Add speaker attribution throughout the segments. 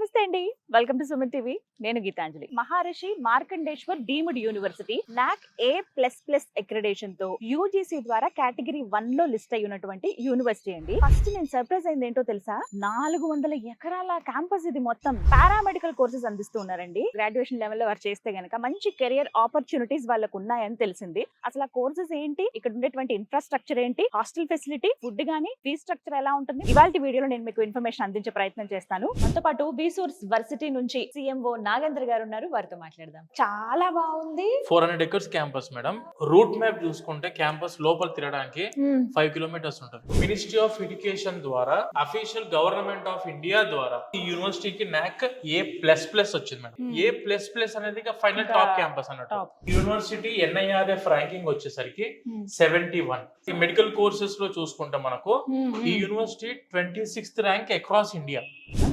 Speaker 1: నమస్తే అండి, welcome to Suman TV. నేను Geetanjali. Maharshi Markandeshwar deemed university NAAC A++ accreditation తో యూజీసీ ద్వారా కేటగిరీ 1 లో లిస్ట్ అయి ఉన్నటువంటి యూనివర్సిటీ అండి. ఫస్ట్ నేను సర్ప్రైజ్ అయింది ఏంటో తెలుసా, 400 ఎకరాల క్యాంపస్ ఇది. మొత్తం పారామెడికల్ కోర్సెస్ అందిస్తూ ఉన్నారండి. గ్రాడ్యుయేషన్ లెవెల్ లో వారు చేస్తే గనక మంచి కెరియర్ ఆపర్చునిటీస్ వాళ్ళకు ఉన్నాయని తెలిసింది. అసలు ఆ కోర్సెస్ ఏంటి, ఇక్కడ ఉండేటువంటి ఇన్ఫ్రాస్ట్రక్చర్ ఏంటి, హాస్టల్ ఫెసిలిటీ, ఫుడ్ గానీ, ఫీజ్ స్ట్రక్చర్ ఎలా ఉంటుంది, ఇవాళ వీడియోలో నేను మీకు ఇన్ఫర్మేషన్ అందించే ప్రయత్నం చేస్తాను. మనతో పాటు బీసూర్స్ వర్సిటీ నుంచి CMO నాగేంద్ర గారు ఉన్నారు, వారితో మాట్లాడదాం. చాలా బాగుంది.
Speaker 2: 400 acres campus madam. Route map చూసుకుంటే క్యాంపస్ లోపల తిరగడానికి 5 కిలోమీటర్స్ ఉంటుంది. మినిస్ట్రీ ఆఫ్ ఎడ్యుకేషన్ ద్వారా, అఫీషియల్ గవర్నమెంట్ ఆఫ్ ఇండియా ద్వారా ఈ యూనివర్సిటీకి నాక్ A++ వచ్చింది మేడం. A++ అనేది ఫైనల్ టాప్ క్యాంపస్ అన్నట్టు. యూనివర్సిటీ NIRF ర్యాంకింగ్ వచ్చేసరికి 71. ఈ మెడికల్ కోర్సెస్ లో చూసుకుంటే మనకు ఈ university 26th rank across India.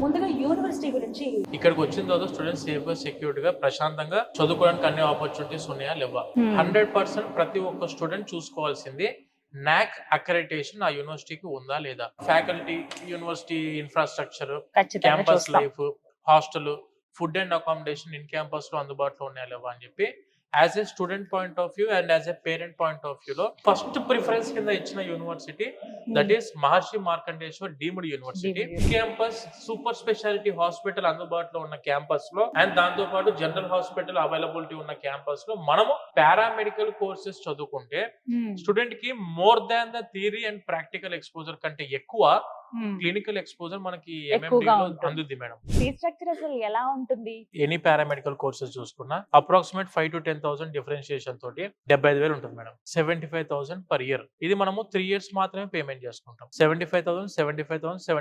Speaker 1: ముందుగా యూనివర్సిటీ గురించి,
Speaker 2: ఇక్కడికి వచ్చిన తర్వాత స్టూడెంట్స్ సేఫ్ గా, సెక్యూర్డ్ గా, ప్రశాంతంగా చదువుకోవడానికి అన్ని ఆపర్చునిటీస్ ఉన్నాయా లేవా, 100% ప్రతి ఒక్క స్టూడెంట్ చూసుకోవాల్సింది నాక్ అక్రెడిటేషన్ ఆ యూనివర్సిటీకి ఉందా లేదా, faculty, university infrastructure, campus life, hostel, food and accommodation in campus లో అందుబాటులో ఉన్నాయా లేవా అని చెప్పి as a student point of view and as a parent point of view లో ఫస్ట్ ప్రిఫరెన్స్ కింద ఇచ్చిన university that is Maharshi Markandeshwar deemed university. Campus super speciality hospital అందుబాటులో ఉన్న క్యాంపస్ లో అండ్ దాంతో పాటు జనరల్ హాస్పిటల్ అవైలబిలిటీ ఉన్న క్యాంపస్ లో మనము పారామెడికల్ కోర్సెస్ చదువుకుంటే స్టూడెంట్ కి more than the theory and practical exposure కంటే ఎక్కువ క్లినికల్ ఎక్స్పోజర్ మనకి MMD లో అందుద్ది మేడం.
Speaker 1: ఫీజ్ స్ట్రక్చర్ అసలు ఎలా ఉంటుంది?
Speaker 2: ఎనీ పారామెడికల్ కోర్సెస్ చూసుకున్నా అప్రాక్సిమేట్ 5 to 10,000 డిఫరెన్షియేషన్ తోటి 75,000 ఉంటుంది మేడం. 75,000 per year. ఇది మనము 3 years మాత్రమే పేమెంట్ చేసుకుంటాం. 75,000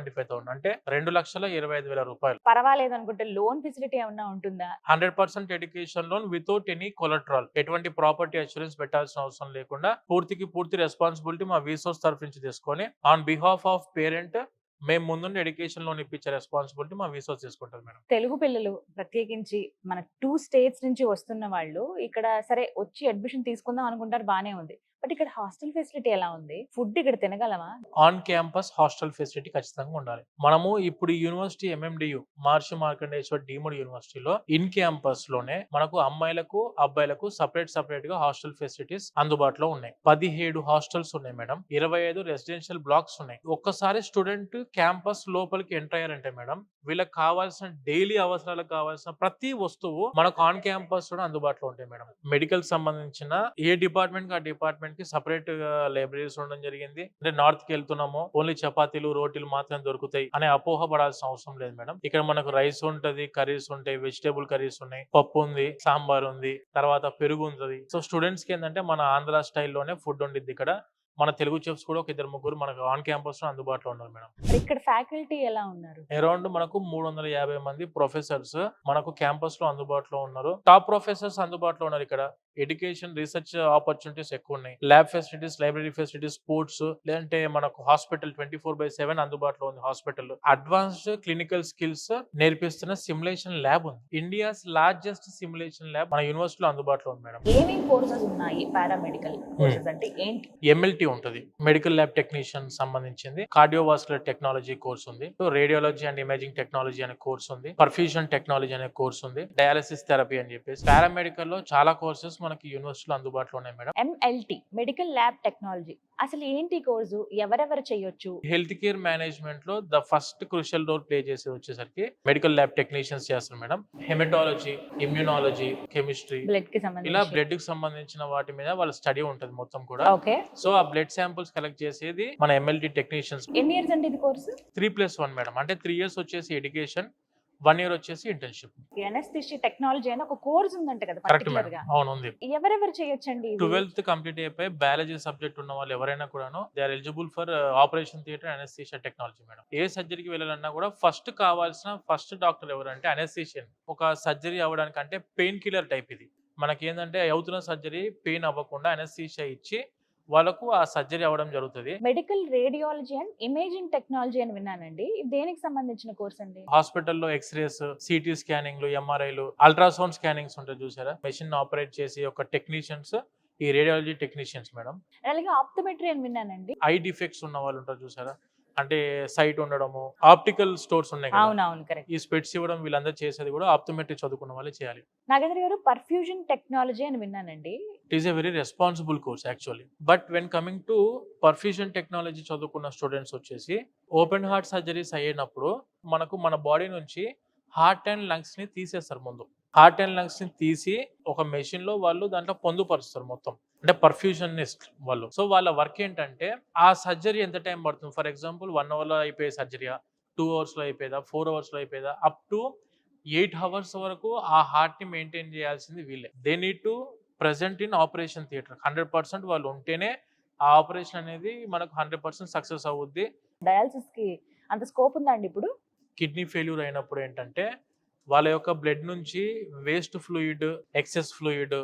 Speaker 2: అంటే 2,25,000 రూపాయలు.
Speaker 1: పర్వాలేదు అనుకుంటే లోన్ ఫెసిలిటీ ఏమన్నా ఉంటుందా?
Speaker 2: 100% ఎడ్యుకేషన్ లోన్ వితౌట్ ఎనీ కొలట్రాల్, ఎటువంటి ప్రాపర్టీ అష్యూరెన్స్ పెట్టాల్సిన అవసరం లేకుండా పూర్తి రెస్పాన్సిబిలిటీ మా వీసోర్స్ తరఫు నుంచి తీసుకొని ఆన్ బిహాఫ్ ఆఫ్ పేరెంట్ మేము ముందుండి ఎడ్యుకేషన్ లోన్ ఇప్పించే రెస్పాన్సిబిలిటీ మా వీసోర్స్ తీసుకుంటారు మేడం.
Speaker 1: తెలుగు పిల్లలు ప్రత్యేకించి మన 2 states నుంచి వస్తున్న వాళ్ళు ఇక్కడ సరే వచ్చి అడ్మిషన్ తీసుకుందాం అనుకుంటారు, బానే ఉంది. బట్ ఇక్కడ హాస్టల్ ఫెసిలిటీ ఎలా ఉంది? ఫుడ్ ఇక్కడ తినగలమా?
Speaker 2: ఆన్ క్యాంపస్ హాస్టల్ ఫెసిలిటీ ఖచ్చితంగా ఉండాలి. మనము ఇప్పుడు యూనివర్సిటీ MMDU మహర్షి మార్కండేశ్వర్ డీమ్డ్ యూనివర్సిటీలో ఇన్ క్యాంపస్ లోనే మనకు అమ్మాయిలకు అబ్బాయిలకు సపరేట్ గా హాస్టల్ ఫెసిలిటీస్ అందుబాటులో ఉన్నాయి. 17 హాస్టల్స్ ఉన్నాయి మేడం. 25 రెసిడెన్షియల్ బ్లాక్స్ ఉన్నాయి. ఒక్కసారి స్టూడెంట్ క్యాంపస్ లోపలికి ఎంటర్ అయ్యారంటే మేడం వీళ్ళకి కావాల్సిన డైలీ అవసరాలకు కావాల్సిన ప్రతి వస్తువు మనకు ఆన్ క్యాంపస్ లో అందుబాటులో ఉంటాయి మేడం. మెడికల్ సంబంధించిన ఏ డిపార్ట్మెంట్ ఆ డిపార్ట్మెంట్ కి సపరేట్ గా లైబ్రరీస్ ఉండడం జరిగింది. అంటే నార్త్ కి వెళ్తున్నాము ఓన్లీ చపాతీలు రోటీలు మాత్రమే దొరుకుతాయి అనే అపోహ పడాల్సిన అవసరం లేదు మేడం. ఇక్కడ మనకు రైస్ ఉంటది, కర్రీస్ ఉంటాయి, వెజిటేబుల్ కర్రీస్ ఉన్నాయి, పప్పు ఉంది, సాంబార్ ఉంది, తర్వాత పెరుగు ఉంటుంది. సో స్టూడెంట్స్ కి ఏంటంటే మన ఆంధ్ర స్టైల్లోనే ఫుడ్ ఉండిద్ది. ఇక్కడ మన తెలుగు చెఫ్స్ కూడా ఒక 2-3 మనకు ఆన్ క్యాంపస్ లో అందుబాటులో ఉన్నారు మేడం.
Speaker 1: ఇక్కడ ఫ్యాకల్టీ ఎలా ఉన్నారు?
Speaker 2: అరౌండ్ మనకు 350 మంది ప్రొఫెసర్స్ మనకు క్యాంపస్ లో అందుబాటులో ఉన్నారు. టాప్ ప్రొఫెసర్స్ అందుబాటులో ఉన్నారు. ఇక్కడ ఎడ్యుకేషన్ రీసెర్చ్ ఆపర్చునిటీస్ ఎక్కువ ఉన్నాయి. Lab facilities, library facilities, sports, లేదంటే మనకు హాస్పిటల్ 24/7 అందుబాటులో ఉంది. హాస్పిటల్ అడ్వాన్స్డ్ క్లినికల్ స్కిల్స్ నేర్పిస్తున్న సిమ్యులేషన్ ల్యాబ్ ఉంది. ఇండియాస్ లార్జెస్ట్ సిమ్యులేషన్ ల్యాబ్ మన యూనివర్సిటీలో అందుబాటులో ఉంది మేడం.
Speaker 1: ఏమేం కోర్సెస్ ఉన్నాయి పారామెడికల్ కోర్సెస్ అంటే ఏంటి?
Speaker 2: MLT ఉంటుంది, మెడికల్ ల్యాబ్ టెక్నీషియన్ సంబంధించింది. కార్డియోవాస్కులర్ టెక్నాలజీ కోర్స్ ఉంది. రేడియాలజీ అండ్ ఇమేజింగ్ టెక్నాలజీ అనే కోర్స్ ఉంది. పర్ఫ్యూజన్ టెక్నాలజీ అనే కోర్స్ ఉంది. డయాలసిస్ థెరపీ అని చెప్పేసి పారామెడికల్ లో చాలా కోర్సెస్ మనకి యూనివర్సిటీలో అందుబాటులో ఉన్నాయి madam.
Speaker 1: MLT medical lab technology అసలు ఏంటి కోర్సు, ఎవరెవరు చేయొచ్చు?
Speaker 2: హెల్త్ కేర్ మేనేజ్మెంట్ లో the first crucial role play చేసి వచ్చేసరికి మెడికల్ ల్యాబ్ టెక్నీషియన్స్ చేస్తారు madam. Haematology, immunology, chemistry,
Speaker 1: blood కి
Speaker 2: ఇలా
Speaker 1: సంబంధించి
Speaker 2: బ్లడ్ కి సంబంధించిన వాటి మీద వాళ్ళ స్టడీ ఉంటుంది మొత్తం కూడా.
Speaker 1: ఓకే.
Speaker 2: సో ఆ బ్లడ్ శాంపుల్స్ కలెక్ట్ చేసేది మన MLT టెక్నీషియన్స్.
Speaker 1: ఎన్ని ఇయర్స్ అంటే ఇది కోర్సు?
Speaker 2: 3+1 మేడం. అంటే 3 years వచ్చేసి ఎడ్యుకేషన్, 1 year వచ్చేసి ఇంటర్న్షిప్.
Speaker 1: ఎనస్థిషియా టెక్నాలజీ అని ఒక కోర్స్ ఉందంట కదా
Speaker 2: కరెక్ట్
Speaker 1: పర్టికులర్
Speaker 2: మేడం,
Speaker 1: గా?
Speaker 2: అవును ఉంది.
Speaker 1: ఎవరెవరు చేయొచ్చండి?
Speaker 2: 12th కంప్లీట్ అయిపోయి బయాలజీ సబ్జెక్ట్ ఉన్న వాళ్ళు ఎవరైనా కూడాను they are eligible for operation theatre anaesthesia technology madam. ఏ సర్జరీకి వెళ్ళాలన్నా కూడా ఫస్ట్ డాక్టర్ ఎవరంటే అనస్థిషియన్. ఒక సర్జరీ అవ్వడానికి అంటే పెయిన్ కిల్లర్ టైప్ ఇది. మనకి ఏంటంటే అవుతున్న సర్జరీ పెయిన్ అవ్వకుండా అనస్థిషియా ఇచ్చి వాళ్ళకు ఆ సర్జరీ అవ్వడం జరుగుతుంది.
Speaker 1: Medical radiology and imaging technology అని విన్నానండి, ఇది దేనికి సంబంధించిన కోర్స్ అండి?
Speaker 2: హాస్పిటల్లో ఎక్స్రేస్, సిటీ స్కానింగ్లు, MRIలు, అల్ట్రాసౌండ్ స్కానింగ్స్ ఉంటాయి చూసారా, మెషిన్ ఆపరేట్ చేసి ఒక టెక్నీషియన్స్ ఈ రేడియాలజీ టెక్నీషియన్స్ మేడం.
Speaker 1: అలాగే ఆప్టోమెట్రీ అని విన్నానండి.
Speaker 2: ఐ డిఫెక్ట్స్ ఉన్న వాళ్ళు ఉంటారు చూసారా, అంటే సైట్ ఉండడము, ఆప్టికల్ స్టోర్స్ ఉన్నాయి కదా,
Speaker 1: అవునవును కరెక్ట్.
Speaker 2: ఈ స్పెట్స్ ఇవ్వడం వీళ్ళందరూ చేసేది కూడా ఆప్టోమెట్రీ చదువుకున్న వాళ్ళే చేయాలి.
Speaker 1: నాగేంద్ర గారు పర్ఫ్యూజన్ టెక్నాలజీ అని విన్నానండి.
Speaker 2: It is a very responsible course actually. But when coming to perfusion technology చదువుకున్న స్టూడెంట్స్ వచ్చేసి ఓపెన్ హార్ట్ సర్జరీస్ అయ్యేటప్పుడు మనకు మన బాడీ నుంచి హార్ట్ అండ్ లంగ్స్ ని తీసేస్తారు. ముందు హార్ట్ అండ్ లంగ్స్ ని తీసి ఒక మెషిన్ లో వాళ్ళు దాంట్లో పొందుపరుస్తారు మొత్తం, అంటే పర్ఫ్యూజనిస్ట్ వాళ్ళు. సో వాళ్ళ వర్క్ ఏంటంటే ఆ సర్జరీ ఎంత టైం పడుతుంది, ఫర్ ఎగ్జాంపుల్ 1 hour లో అయిపోయే సర్జరీయా, 2 hours లో అయిపోయేదా, 4 hours లో అయిపోయేదా, అప్ టు 8 hours వరకు ఆ హార్ట్ ని మెయింటైన్ చేయాల్సింది వీళ్ళే. They need to present in operation theatre. 100% వాళ్ళు ఉంటేనే ఆ ఆపరేషన్ అనేది మనకు 100% సక్సెస్ అవుద్ది.
Speaker 1: డయాలసిస్ కి అంత స్కోప్ ఉందా అండి ఇప్పుడు?
Speaker 2: కిడ్నీ ఫెయిల్యూర్ అయినప్పుడు ఏంటంటే వాళ్ళ యొక్క బ్లడ్ నుంచి వేస్ట్ ఫ్లూయిడ్, ఎక్సెస్ ఫ్లూయిడ్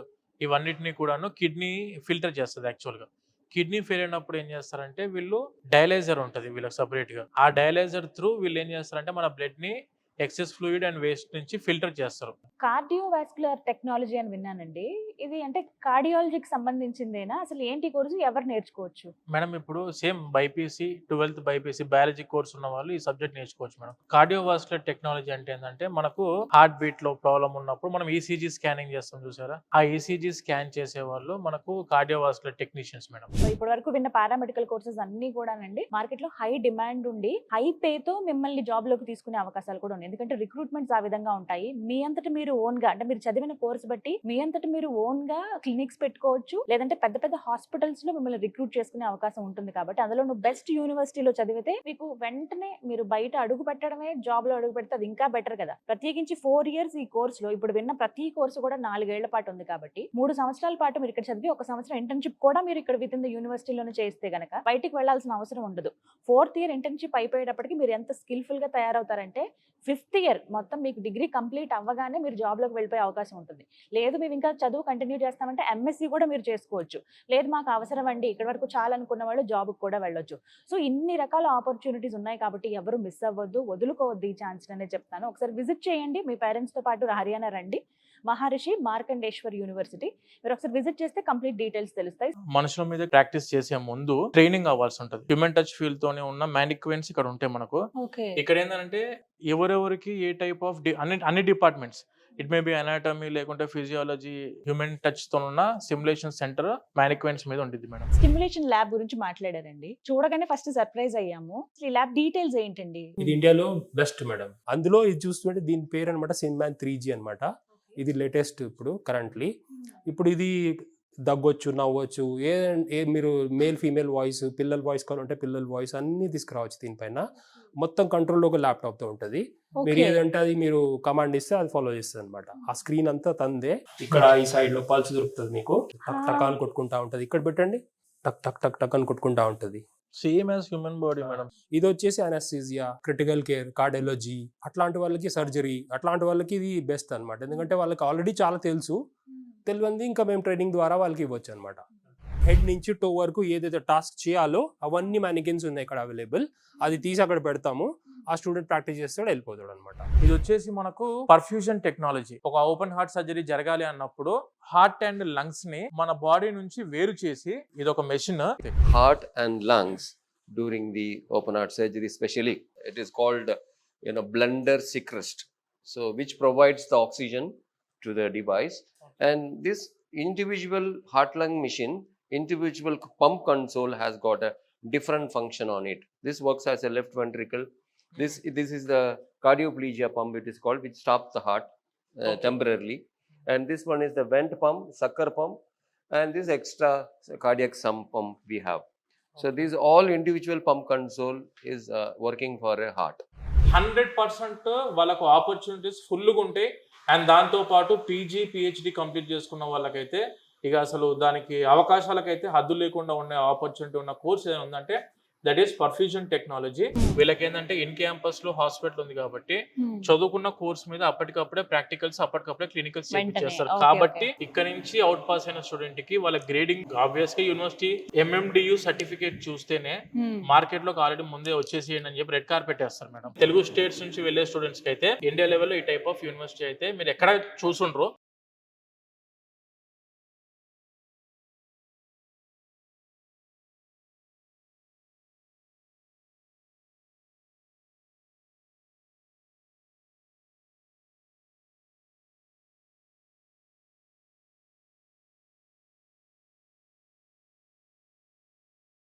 Speaker 2: ఇవన్నిటిని కూడాను కిడ్నీ ఫిల్టర్ చేస్తుంది యాక్చువల్గా. కిడ్నీ ఫెయిల్ అయినప్పుడు ఏం చేస్తారంటే వీళ్ళు డయాలైజర్ ఉంటుంది వీళ్ళకి సపరేట్గా. ఆ డయాలైజర్ త్రూ వీళ్ళు ఏం చేస్తారంటే మన బ్లడ్ని ఎక్సెస్ ఫ్లూయిడ్ అండ్ వేస్ట్ నుంచి ఫిల్టర్ చేస్తారు.
Speaker 1: కార్డియోవాస్కులర్ టెక్నాలజీ అని విన్నానండి. ఇది అంటే కార్డియాలజీకి సంబంధించిందేనా? అసలు ఏంటి కోర్సు, ఎవరు నేర్చుకోవచ్చు?
Speaker 2: మేడం ఇప్పుడు same BiPC 12th BiPC biology course ఉన్న వాళ్ళు ఈ సబ్జెక్ట్ నేర్చుకోవచ్చు మేడం. కార్డియోవాస్కులర్ టెక్నాలజీ అంటే ఏంటంటే మనకు హార్ట్ బీట్ లో ప్రాబ్లం ఉన్నప్పుడు మనం ఈసీజీ స్కానింగ్ చేస్తాం చూసారా, ఆ ఈసీజీ స్కాన్ చేసే వాళ్ళు మనకు కార్డియోవాస్కులర్ టెక్నీషియన్స్ మేడం.
Speaker 1: సో ఇప్పటి వరకు విన్న పారామెడికల్ కోర్సెస్ అన్ని కూడానండి మార్కెట్ లో హై డిమాండ్ ఉండి హై పే తో మిమ్మల్ని జాబ్ లోకి తీసుకునే అవకాశాలు కూడా ఉన్నాయి. ఎందుకంటే రిక్రూట్మెంట్స్ ఆ విధంగా ఉంటాయి. మీ అంతటి మీరు ఓన్ గా, అంటే మీరు చదివిన కోర్స్ బట్టి మీ అంతటి మీరు ఓన్ గా క్లినిక్స్ పెట్టుకోవచ్చు, లేదంటే పెద్ద పెద్ద హాస్పిటల్స్ లో మిమ్మల్ని రిక్రూట్ చేసుకునే అవకాశం ఉంటుంది. కాబట్టి అందులో నువ్వు బెస్ట్ యూనివర్సిటీలో చదివితే మీకు వెంటనే మీరు బయట అడుగు పెట్టడమే, జాబ్ లో అడుగు పెడితే అది ఇంకా బెటర్ కదా. ప్రత్యేకించి 4 years ఈ కోర్స్ లో ఇప్పుడు విన్న ప్రతి కోర్సు కూడా 4 ఏళ్ల పాటు ఉంది. కాబట్టి 3 సంవత్సరాల పాటు మీరు ఇక్కడ చదివి 1 సంవత్సరం ఇంటర్న్షిప్ కూడా మీరు ఇక్కడ విత్ ఇన్ ద యూనివర్సిటీలోనే చేస్తే గనక బయటికి వెళ్లాల్సిన అవసరం ఉండదు. 4th year ఇంటర్న్షిప్ అయిపోయేటప్పటికి మీరు ఎంత స్కిల్ఫుల్ గా తయారవుతారంటే 5th year మొత్తం మీకు డిగ్రీ కంప్లీట్ అవ్వగానే మీరు జాబ్ లోకి వెళ్ళిపోయే అవకాశం ఉంటుంది. లేదు మేము ఇంకా చదువు కంటిన్యూ చేస్తామంటే ఎంఎస్సీ కూడా మీరు చేసుకోవచ్చు. లేదు మాకు అవసరం అండి ఇక్కడ వరకు చాలా అనుకున్న వాళ్ళు జాబ్ కూడా వెళ్ళొచ్చు. సో ఇన్ని రకాల ఆపర్చునిటీస్ ఉన్నాయి కాబట్టి ఎవరు మిస్ అవ్వద్దు, వదులుకోవద్దు ఈ ఛాన్స్ అనే చెప్తాను. ఒకసారి విజిట్ చేయండి, మీ పేరెంట్స్ తో పాటు హర్యానా రండి. మహర్షి మార్కండేశ్వర్ యూనివర్సిటీ మీరు ఒకసారి విజిట్ చేస్తే కంప్లీట్ డీటెయిల్స్ తెలుస్తాయి.
Speaker 2: మనుషుల మీద ప్రాక్టీస్ చేసే ముందు ట్రైనింగ్ అవ్వాల్సి ఉంటుంది. హ్యూమన్ టచ్ ఫీల్డ్ తోనే ఉన్న మ్యానిక్వెన్స్ ఇక్కడ ఉంటాయి మనకు. ఇక్కడ ఏంటంటే ఎవరెవరికి ఏ టైప్ ఆఫ్ అన్ని departments, it may be anatomy లేకుంటే ఫిజియాలజీ, హ్యూమన్ టచ్ తో ఉన్న సిమ్యులేషన్ సెంటర్ మ్యానిక్వెన్స్ మీద ఉంటుంది మేడం.
Speaker 1: స్టిమ్యులేషన్ ల్యాబ్ గురించి మాట్లాడారండి, చూడగానే ఫస్ట్ సర్ప్రైజ్ అయ్యాము. ఈ ల్యాబ్ డీటెయిల్స్ ఏంటండి?
Speaker 3: ఇది ఇండియాలో బెస్ట్ మేడం. అందులో ఇది చూస్తుంటే దీని పేరు అనమాట సిన్మాన్ 3G అనమాట. ఇది లేటెస్ట్ ఇప్పుడు కరెంట్లీ. ఇప్పుడు ఇది దగ్గొచ్చు, నవ్వచ్చు, ఏ మీరు మేల్ ఫీమేల్ వాయిస్, పిల్లల వాయిస్ కావాలంటే పిల్లల వాయిస్ అన్ని తీసుకురావచ్చు. దీనిపైన మొత్తం కంట్రోల్ ఒక ల్యాప్టాప్ తో ఉంటుంది. మీరు ఏదంటే అది మీరు కమాండ్ ఇస్తే అది ఫాలో చేస్తుంది అనమాట. ఆ స్క్రీన్ అంతా తందే. ఇక్కడ ఈ సైడ్ లో పల్స్ దొరుకుతుంది మీకు, టక్ టక్ అని కొట్టుకుంటా ఉంటుంది. ఇక్కడ పెట్టండి, టక్ టక్ టక్ టక్ అని కొట్టుకుంటా ఉంటుంది.
Speaker 2: Same as human body madam.
Speaker 3: ఇది వచ్చేసి అనస్థీసియా, క్రిటికల్ కేర్, కార్డియాలజీ అట్లాంటి వాళ్ళకి, సర్జరీ అట్లాంటి వాళ్ళకి ఇది బెస్ట్ అనమాట. ఎందుకంటే వాళ్ళకి ఆల్రెడీ చాలా తెలియంది ఇంకా మేము ట్రైనింగ్ ద్వారా వాళ్ళకి ఇవ్వచ్చు అనమాట. హెడ్ నుంచి టో వరకు ఏదైతే టాస్క్ చేయాలో అవన్నీ మ్యానికిన్స్ ఉన్నాయి ఇక్కడ అవైలబుల్. అది తీసి అక్కడ పెడతాము, ఆ స్టూడెంట్ ప్రాక్టీస్ చేస్తాడు, వెళ్ళిపోతాడు అనమాట.
Speaker 2: ఇది వచ్చేసి మనకు పర్ఫ్యూజన్ టెక్నాలజీ. ఒక ఓపెన్ హార్ట్ సర్జరీ జరగాలి అన్నప్పుడు హార్ట్ అండ్ లంగ్స్ ని మన బాడీ నుంచి వేరు చేసి ఇది ఒక machine.
Speaker 4: Heart and lungs during the open heart surgery, especially it is called blender Secrest, so which provides the oxygen to the device. And this individual heart lung machine, individual pump console has got a different function on it. This works as a left ventricle. This is the cardioplegia pump, it is called, which stops the heart temporarily. And this one is the vent pump, sucker pump, and this extra cardiac sump pump we have. So these all individual pump console is working for a heart.
Speaker 2: 100% వాళ్ళకు opportunities ఫుల్గా ఉంటాయి. And దాంతో పాటు PG PhD complete చేసుకున్న వాళ్ళకైతే ఇక అసలు దానికి అవకాశాలకైతే హద్దు లేకుండా ఉండే ఆపర్చునిటీ ఉన్న కోర్స్ ఏదైనా ఉందంటే దట్ ఈస్ పర్ఫ్యూజన్ టెక్నాలజీ. వీళ్ళకి ఏంటంటే ఇన్ క్యాంపస్ లో హాస్పిటల్ ఉంది కాబట్టి చదువుకున్న కోర్స్ మీద అప్పటికప్పుడే ప్రాక్టికల్స్, అప్పటికప్పుడే క్లినికల్స్ చేస్తారు. కాబట్టి ఇక్కడ నుంచి అవుట్ పాస్ అయిన స్టూడెంట్ కి వాళ్ళ గ్రేడింగ్ ఆబ్వియస్ గా యూనివర్సిటీ MMDU సర్టిఫికేట్ చూస్తేనే మార్కెట్ లోకి ఆల్రెడీ ముందే వచ్చేసేయండి అని చెప్పి రెడ్ కార్పెట్ వేస్తారు మేడం. తెలుగు స్టేట్స్ నుంచి వెళ్లే స్టూడెంట్స్ కి అయితే ఇండియా లెవెల్లో ఈ టైప్ ఆఫ్ యూనివర్సిటీ అయితే మీరు ఎక్కడ చూసుండ్రో